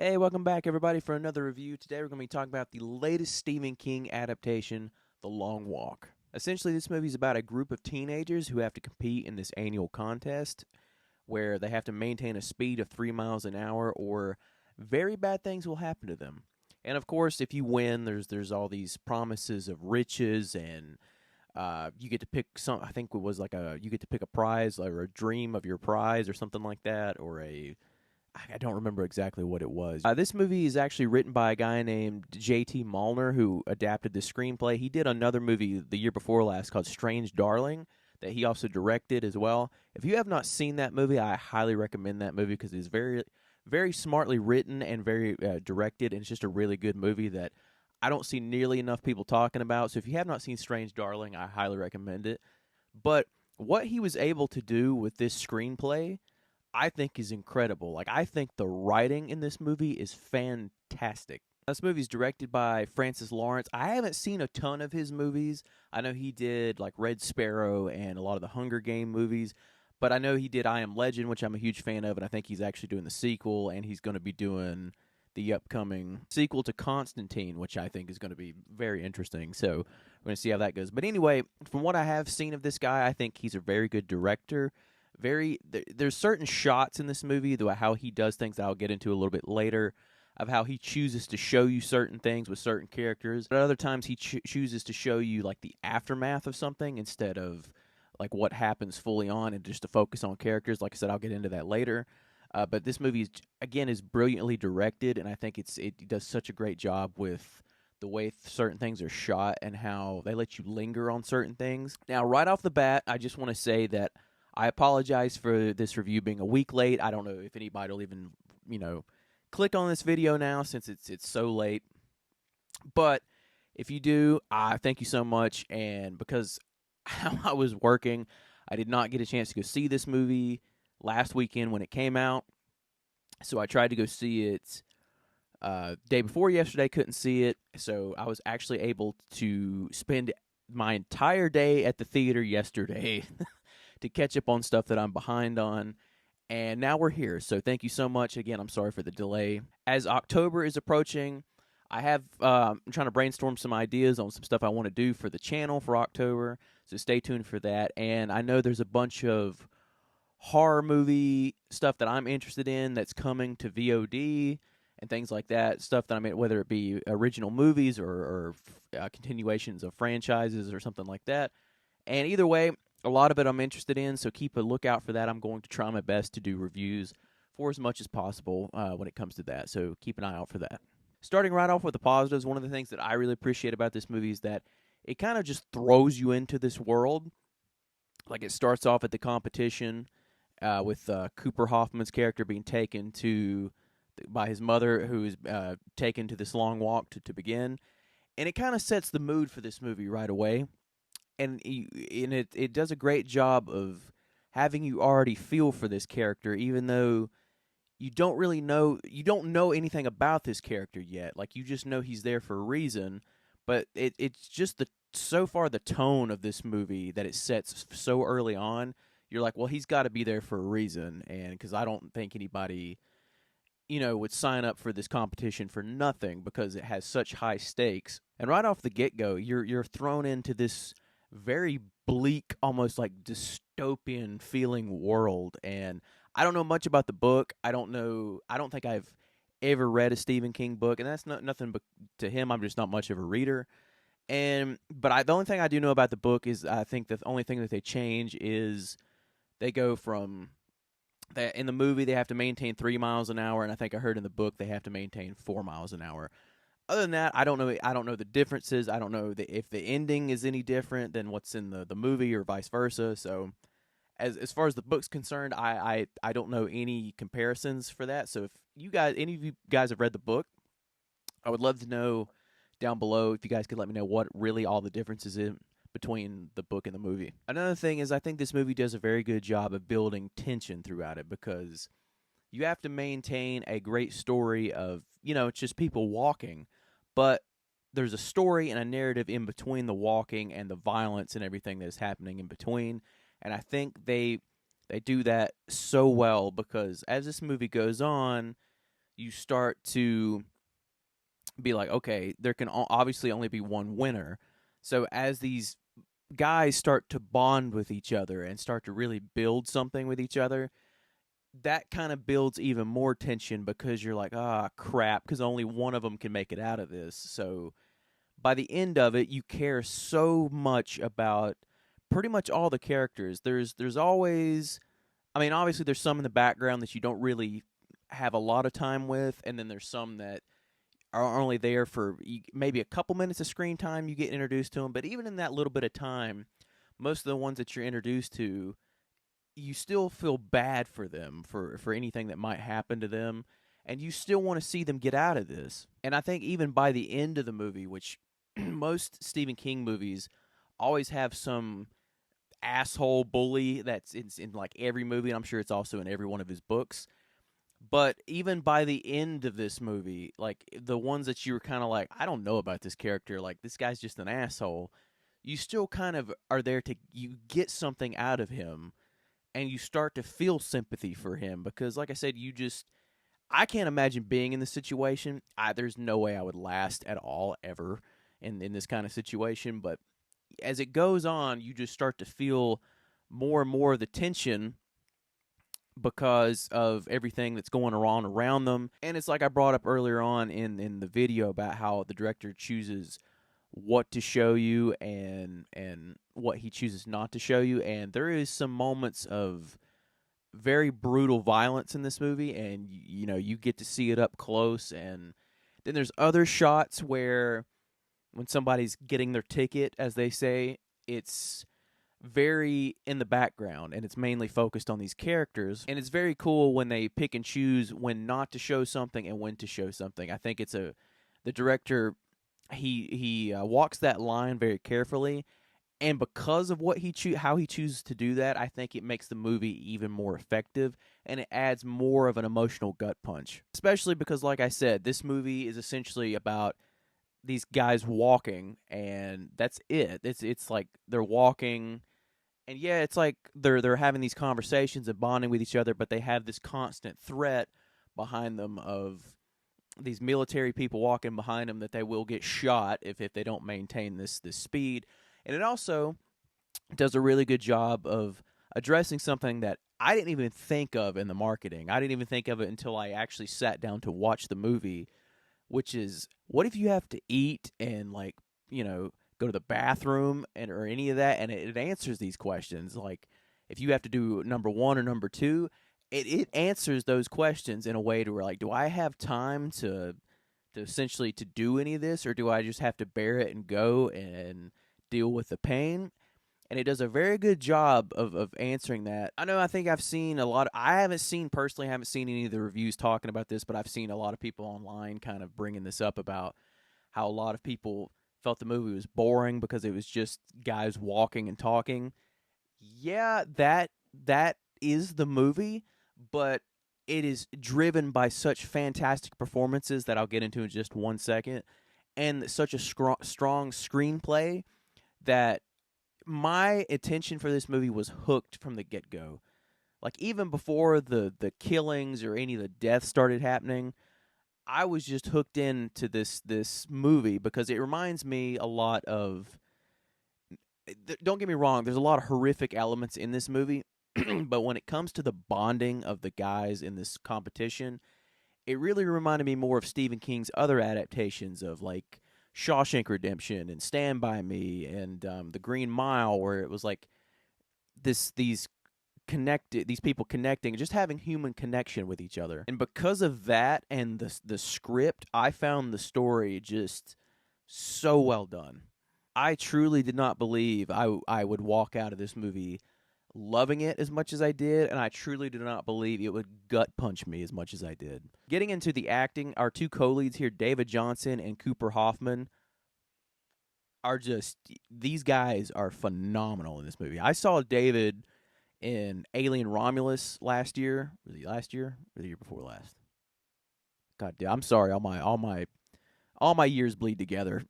Hey, welcome back, everybody, for another review. Today we're going to be talking about the latest Stephen King adaptation, The Long Walk. Essentially, this movie is about a group of teenagers who have to compete in this annual contest where they have to maintain a speed of 3 miles an hour or very bad things will happen to them. And of course, if you win, there's all these promises of riches and you get to pick some. I think it was like you get to pick a prize or a dream of your prize or something like that, or I don't remember exactly what it was. This movie is actually written by a guy named J.T. Malner, who adapted the screenplay. He did another movie the year before last called Strange Darling that he also directed as well. If you have not seen that movie, I highly recommend that movie because it's very, very smartly written and very directed, and it's just a really good movie that I don't see nearly enough people talking about. So if you have not seen Strange Darling, I highly recommend it. But what he was able to do with this screenplay I think is incredible. Like I think the writing in this movie is fantastic. This movie is directed by Francis Lawrence. I haven't seen a ton of his movies. I know he did like Red Sparrow and a lot of the Hunger Game movies, but I know he did I Am Legend, which I'm a huge fan of, and I think he's actually doing the sequel, and he's going to be doing the upcoming sequel to Constantine, which I think is going to be very interesting. So we're going to see how that goes. But anyway, from what I have seen of this guy, I think he's a very good director. There's certain shots in this movie, though, how he does things that I'll get into a little bit later, of how he chooses to show you certain things with certain characters. But other times he chooses to show you like the aftermath of something instead of like what happens fully on, and just to focus on characters. Like I said, I'll get into that later. But this movie is brilliantly directed, and I think it does such a great job with the way certain things are shot and how they let you linger on certain things. Now, right off the bat, I just want to say that I apologize for this review being a week late. I don't know if anybody will even, click on this video now since it's so late. But if you do, I thank you so much. And because I was working, I did not get a chance to go see this movie last weekend when it came out. So I tried to go see it day before yesterday, couldn't see it. So I was actually able to spend my entire day at the theater yesterday to catch up on stuff that I'm behind on. And now we're here. So thank you so much. Again, I'm sorry for the delay. As October is approaching, I'm trying to brainstorm some ideas on some stuff I want to do for the channel for October. So stay tuned for that. And I know there's a bunch of horror movie stuff that I'm interested in that's coming to VOD and things like that. Stuff that I mean, whether it be original movies or continuations of franchises or something like that. And either way, a lot of it I'm interested in, so keep a lookout for that. I'm going to try my best to do reviews for as much as possible when it comes to that, so keep an eye out for that. Starting right off with the positives, one of the things that I really appreciate about this movie is that it kind of just throws you into this world. Like it starts off at the competition with Cooper Hoffman's character being taken by his mother, who is taken to this long walk to begin. And it kind of sets the mood for this movie right away. And it does a great job of having you already feel for this character, even though you don't know anything about this character yet. Like you just know he's there for a reason, but it's just so far the tone of this movie that it sets so early on. You're like, well, he's got to be there for a reason, and because I don't think anybody would sign up for this competition for nothing because it has such high stakes. And right off the get go, you're thrown into this very bleak, almost like dystopian feeling world. And I don't know much about the book. I don't think I've ever read a Stephen King book, and that's nothing but to him. I'm just not much of a reader. But the only thing I do know about the book is I think the only thing that they change is they go from that in the movie they have to maintain 3 miles an hour, and I think I heard in the book they have to maintain 4 miles an hour. Other than that, I don't know. I don't know the differences. I don't know if the ending is any different than what's in the movie or vice versa. So, as far as the book's concerned, I don't know any comparisons for that. So, if any of you guys have read the book, I would love to know down below if you guys could let me know what really all the differences in between the book and the movie. Another thing is I think this movie does a very good job of building tension throughout it because you have to maintain a great story of it's just people walking. But there's a story and a narrative in between the walking and the violence and everything that is happening in between. And I think they do that so well because as this movie goes on, you start to be like, okay, there can obviously only be one winner. So as these guys start to bond with each other and start to really build something with each other, that kind of builds even more tension because you're like, ah, crap, because only one of them can make it out of this. So by the end of it, you care so much about pretty much all the characters. There's always, I mean, obviously there's some in the background that you don't really have a lot of time with, and then there's some that are only there for maybe a couple minutes of screen time. You get introduced to them, but even in that little bit of time, most of the ones that you're introduced to, you still feel bad for them for anything that might happen to them, and you still want to see them get out of this. And I think even by the end of the movie, which most Stephen King movies always have some asshole bully that's in like every movie, and I'm sure it's also in every one of his books. But even by the end of this movie, like the ones that you were kind of like, I don't know about this character, like this guy's just an asshole, you still kind of are there to you get something out of him, and you start to feel sympathy for him because, like I said, I can't imagine being in this situation. There's no way I would last at all ever in this kind of situation. But as it goes on, you just start to feel more and more of the tension because of everything that's going on around them. And it's like I brought up earlier on in the video about how the director chooses what to show you and what he chooses not to show you. And there is some moments of very brutal violence in this movie, and you know, you get to see it up close. And then there's other shots where when somebody's getting their ticket, as they say, it's very in the background and it's mainly focused on these characters, and it's very cool when they pick and choose when not to show something and when to show something. I think the director, he walks that line very carefully, and because of how he chooses to do that, I think it makes the movie even more effective, and it adds more of an emotional gut punch. Especially because, like I said, this movie is essentially about these guys walking, and that's it. It's like they're walking, and yeah, it's like they're having these conversations and bonding with each other, but they have this constant threat behind them of these military people walking behind them that they will get shot if they don't maintain this speed. And it also does a really good job of addressing something that I didn't even think of in the marketing. I didn't even think of it until I actually sat down to watch the movie, which is, what if you have to eat and, like, you know, go to the bathroom or any of that, and it answers these questions. Like, if you have to do number one or number two, it answers those questions in a way to where, like, do I have time to essentially to do any of this, or do I just have to bear it and go and deal with the pain? And it does a very good job of answering that. I think I've seen a lot of, I haven't seen any of the reviews talking about this, but I've seen a lot of people online kind of bringing this up about how a lot of people felt the movie was boring because it was just guys walking and talking. Yeah, that is the movie, but it is driven by such fantastic performances that I'll get into in just 1 second, and such a strong screenplay that my attention for this movie was hooked from the get-go. Like, even before the killings or any of the deaths started happening, I was just hooked into this movie because it reminds me a lot of, don't get me wrong, there's a lot of horrific elements in this movie, but when it comes to the bonding of the guys in this competition, it really reminded me more of Stephen King's other adaptations of, like, Shawshank Redemption and Stand By Me and The Green Mile, where it was like these people connecting, just having human connection with each other. And because of that and the script, I found the story just so well done. I truly did not believe I would walk out of this movie loving it as much as I did, and I truly did not believe it would gut punch me as much as I did. Getting into the acting, our two co-leads here, David Johnson and Cooper Hoffman, are just, these guys are phenomenal in this movie. I saw David in Alien Romulus last year. Was he last year or the year before last? God damn, I'm sorry. All my years bleed together.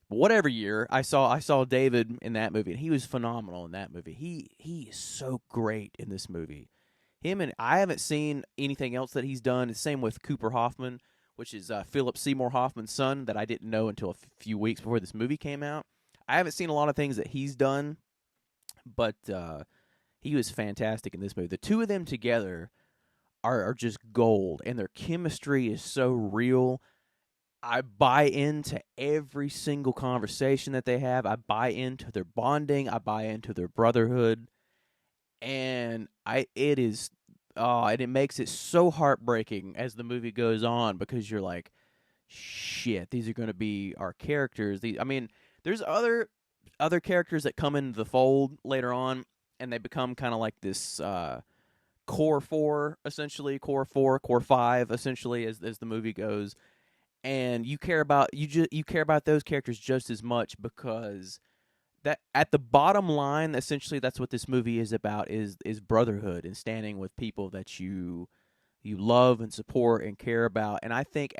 Whatever year, I saw David in that movie, and he was phenomenal in that movie. He is so great in this movie. Him and I haven't seen anything else that he's done. The same with Cooper Hoffman, which is Philip Seymour Hoffman's son, that I didn't know until a few weeks before this movie came out. I haven't seen a lot of things that he's done, but he was fantastic in this movie. The two of them together are just gold, and their chemistry is so real. I buy into every single conversation that they have. I buy into their bonding. I buy into their brotherhood, and it is and it makes it so heartbreaking as the movie goes on, because you're like, shit, these are going to be our characters. I mean, there's other characters that come into the fold later on, and they become kind of like this core four, essentially, core five, essentially, as the movie goes. And you care about you care about those characters just as much, because that at the bottom line, essentially, that's what this movie is about, is brotherhood and standing with people that you love and support and care about. And I think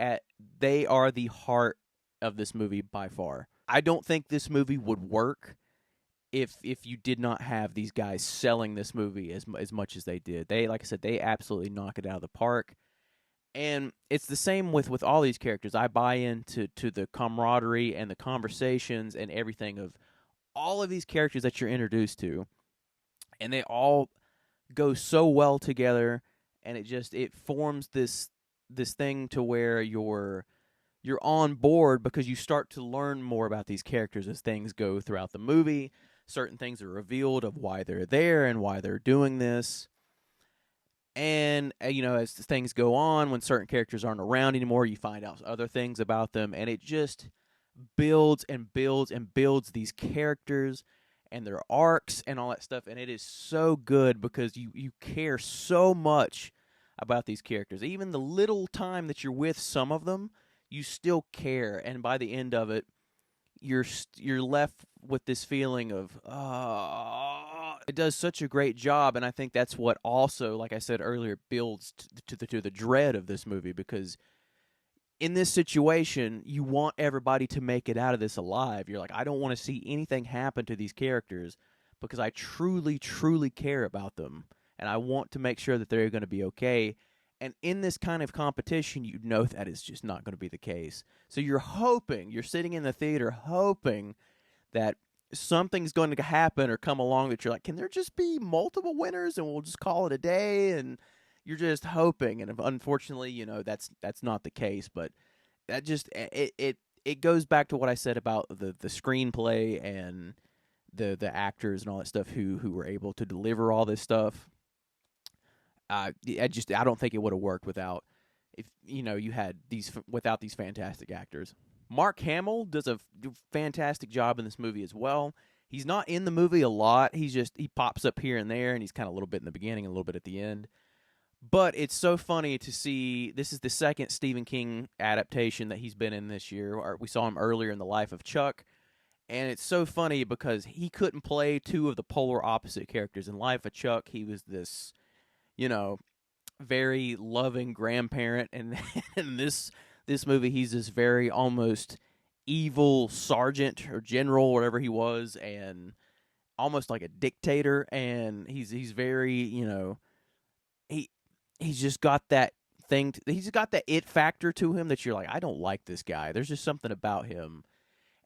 they are the heart of this movie by far. I don't think this movie would work if you did not have these guys selling this movie as much as they did. They, like I said, they absolutely knock it out of the park. And it's the same with all these characters. I buy into the camaraderie and the conversations and everything of all of these characters that you're introduced to, and they all go so well together, and it forms this thing to where you're on board, because you start to learn more about these characters as things go throughout the movie. Certain things are revealed of why they're there and why they're doing this. And, as things go on, when certain characters aren't around anymore, you find out other things about them. And it just builds and builds and builds these characters and their arcs and all that stuff. And it is so good, because you care so much about these characters. Even the little time that you're with some of them, you still care. And by the end of it, you're left with this feeling of, it does such a great job. And I think that's what also, like I said earlier, builds to the dread of this movie, because in this situation, you want everybody to make it out of this alive. You're like, I don't want to see anything happen to these characters, because I truly, truly care about them, and I want to make sure that they're going to be okay. And in this kind of competition, you know that is just not going to be the case. So you're sitting in the theater hoping that something's going to happen or come along that you're like, can there just be multiple winners and we'll just call it a day? And you're just hoping. And unfortunately, that's not the case. But that just it goes back to what I said about the screenplay and the actors and all that stuff who were able to deliver all this stuff. I don't think it would have worked without you had without these fantastic actors. Mark Hamill does a fantastic job in this movie as well. He's not in the movie a lot. He pops up here and there, and he's kind of a little bit in the beginning, a little bit at the end. But it's so funny to see. This is the second Stephen King adaptation that he's been in this year. We saw him earlier in The Life of Chuck. And it's so funny because he couldn't play two of the polar opposite characters. In Life of Chuck, he was this, very loving grandparent, and in this movie, he's this very almost evil sergeant or general, whatever he was, and almost like a dictator. And he's very, he's just got that thing. He's got that it factor to him that you're like, I don't like this guy. There's just something about him.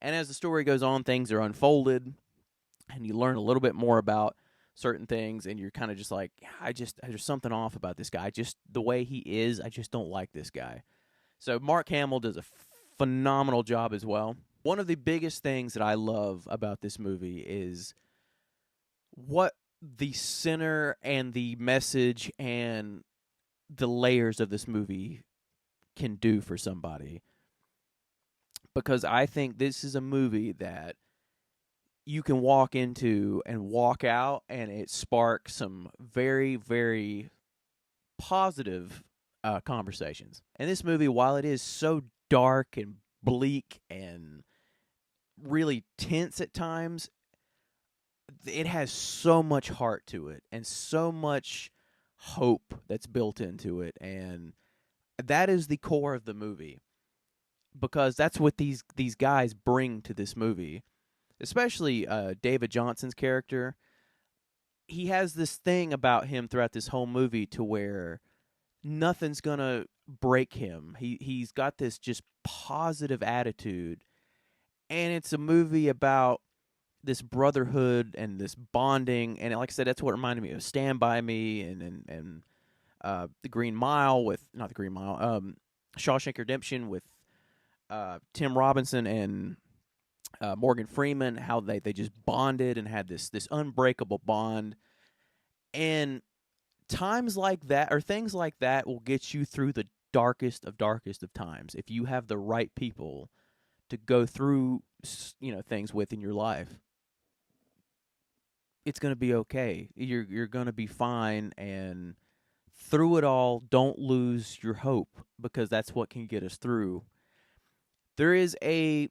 And as the story goes on, things are unfolded, and you learn a little bit more about certain things, and you're kind of just like, there's something off about this guy. Just the way he is, I just don't like this guy. So Mark Hamill does a phenomenal job as well. One of the biggest things that I love about this movie is what the center and the message and the layers of this movie can do for somebody. Because I think this is a movie that you can walk into and walk out, and it sparks some very, very positive conversations. And this movie, while it is so dark and bleak and really tense at times, it has so much heart to it and so much hope that's built into it. And that is the core of the movie, because that's what these guys bring to this movie. Especially David Johnson's character. he has this thing about him throughout this whole movie to where nothing's gonna break him. He's got this just positive attitude, and it's a movie about this brotherhood and this bonding. And like I said, that's what reminded me of Stand By Me and the Green Mile with not the Green Mile, Shawshank Redemption with Tim Robinson and Morgan Freeman. How they just bonded and had this unbreakable bond. And times like that or things like that will get you through the darkest of times if you have the right people to go through things with in your life. It's going to be okay. You're going to be fine, and through it all, don't lose your hope, because that's what can get us through. There's a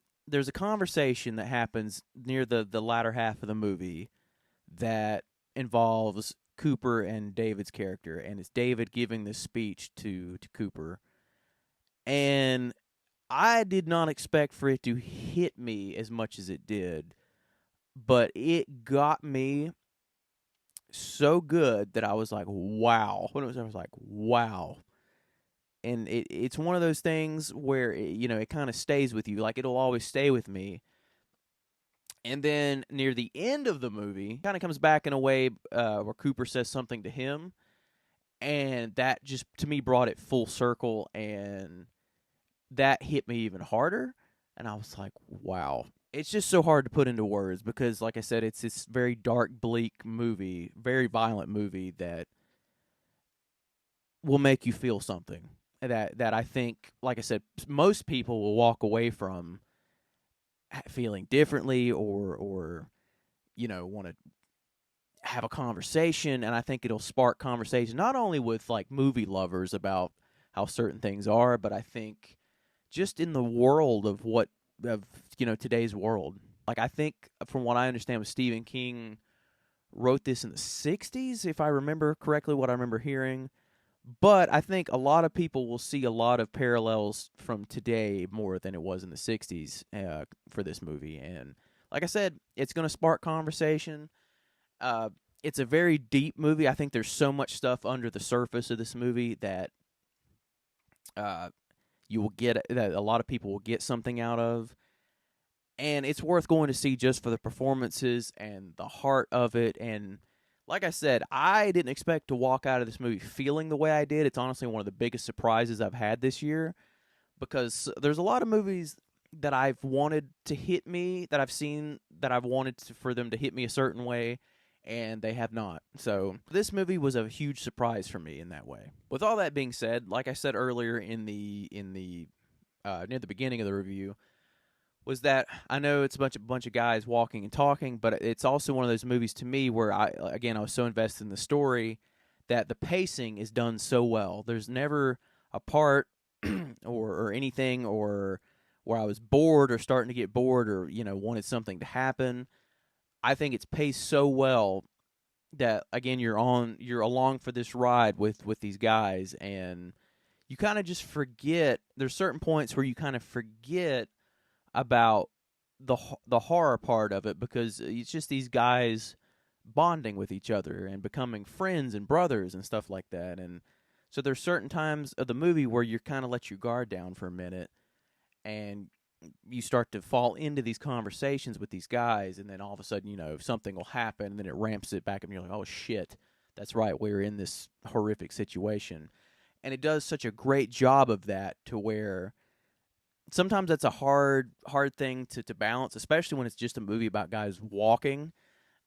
conversation that happens near the latter half of the movie that involves Cooper and David's character, and it's David giving this speech to Cooper. And I did not expect for it to hit me as much as it did, but it got me so good that I was like, wow. When it was, I was like, wow. And it's one of those things where it kind of stays with you, like it'll always stay with me. And then near the end of the movie, kind of comes back in a way where Cooper says something to him, and that just to me brought it full circle, and that hit me even harder. And I was like, wow. It's just so hard to put into words because, like I said, it's this very dark, bleak movie, very violent movie that will make you feel something. That I think, like I said, most people will walk away from feeling differently or want to have a conversation. And I think it'll spark conversation not only with like movie lovers about how certain things are, but I think just in the world of today's world. Like, I think from what I understand, with Stephen King wrote this in the 60s, if I remember correctly, what I remember hearing. But I think a lot of people will see a lot of parallels from today more than it was in the 60s for this movie. And like I said, it's going to spark conversation. It's a very deep movie. I think there's so much stuff under the surface of this movie that you will get, that a lot of people will get something out of. And it's worth going to see just for the performances and the heart of it. And like I said, I didn't expect to walk out of this movie feeling the way I did. It's honestly one of the biggest surprises I've had this year, because there's a lot of movies that I've wanted to hit me, that I've seen, that I've wanted for them to hit me a certain way, and they have not. So this movie was a huge surprise for me in that way. With all that being said, like I said earlier in the near the beginning of the review, was that I know it's a bunch of guys walking and talking, but it's also one of those movies to me where I was so invested in the story that the pacing is done so well. There's never a part or anything or where I was bored or starting to get bored or wanted something to happen. I think it's paced so well that again you're along for this ride with these guys, and you kind of just forget. There's certain points where you kind of forget about the horror part of it, because it's just these guys bonding with each other and becoming friends and brothers and stuff like that. And so there's certain times of the movie where you kind of let your guard down for a minute, and you start to fall into these conversations with these guys, and then all of a sudden, something will happen, and then it ramps it back, and you're like, oh shit, that's right, we're in this horrific situation. And it does such a great job of that, to where sometimes that's a hard thing to balance, especially when it's just a movie about guys walking.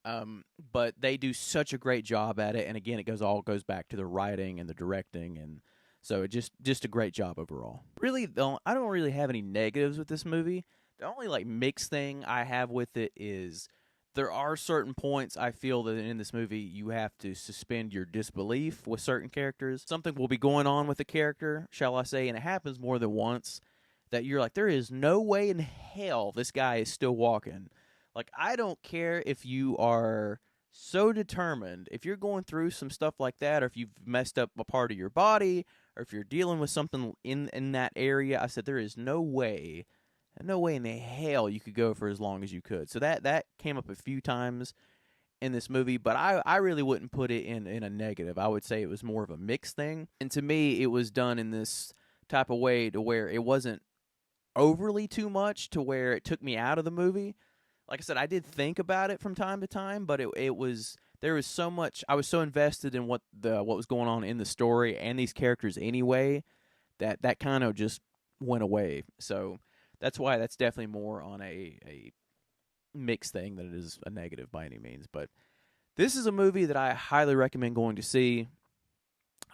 But they do such a great job at it, and again, it goes back to the writing and the directing, and so it just a great job overall. Really, I don't really have any negatives with this movie. The only mixed thing I have with it is there are certain points I feel that in this movie you have to suspend your disbelief with certain characters. Something will be going on with a character, shall I say, and it happens more than once, that you're like, there is no way in hell this guy is still walking. Like, I don't care if you are so determined, if you're going through some stuff like that, or if you've messed up a part of your body, or if you're dealing with something in that area. I said, there is no way in the hell you could go for as long as you could. So that came up a few times, in this movie, but I really wouldn't put it in a negative. I would say it was more of a mixed thing. And to me, it was done in this type of way to where it wasn't overly too much to where it took me out of the movie. Like I said, I did think about it from time to time, but it was there was so much. I was so invested in what was going on in the story and these characters anyway that kind of just went away. So that's why that's definitely more on a mixed thing than it is a negative by any means. But this is a movie that I highly recommend going to see.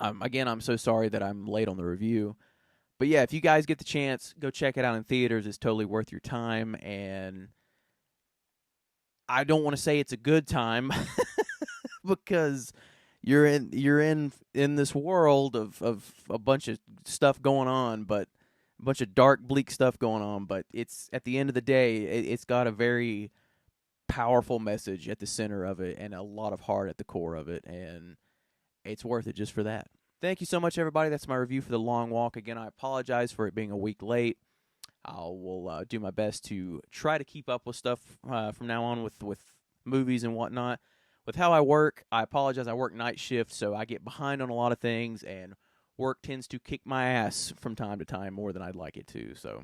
Again, I'm so sorry that I'm late on the review. But yeah, if you guys get the chance, go check it out in theaters. It's totally worth your time. And I don't want to say it's a good time because you're in this world of a bunch of stuff going on, but a bunch of dark, bleak stuff going on. But it's at the end of the day, it's got a very powerful message at the center of it and a lot of heart at the core of it, and it's worth it just for that. Thank you so much, everybody. That's my review for The Long Walk. Again, I apologize for it being a week late. I will do my best to try to keep up with stuff from now on with movies and whatnot. With how I work, I apologize. I work night shift, so I get behind on a lot of things, and work tends to kick my ass from time to time more than I'd like it to, so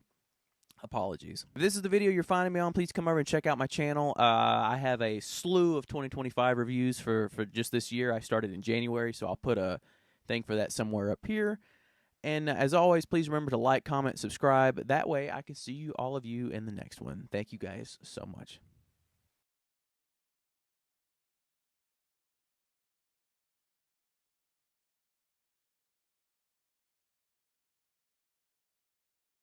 apologies. If this is the video you're finding me on, please come over and check out my channel. I have a slew of 2025 reviews for just this year. I started in January, so I'll put a thing for that somewhere up here. And as always, please remember to like, comment, subscribe. That way I can see all of you in the next one. Thank you guys so much.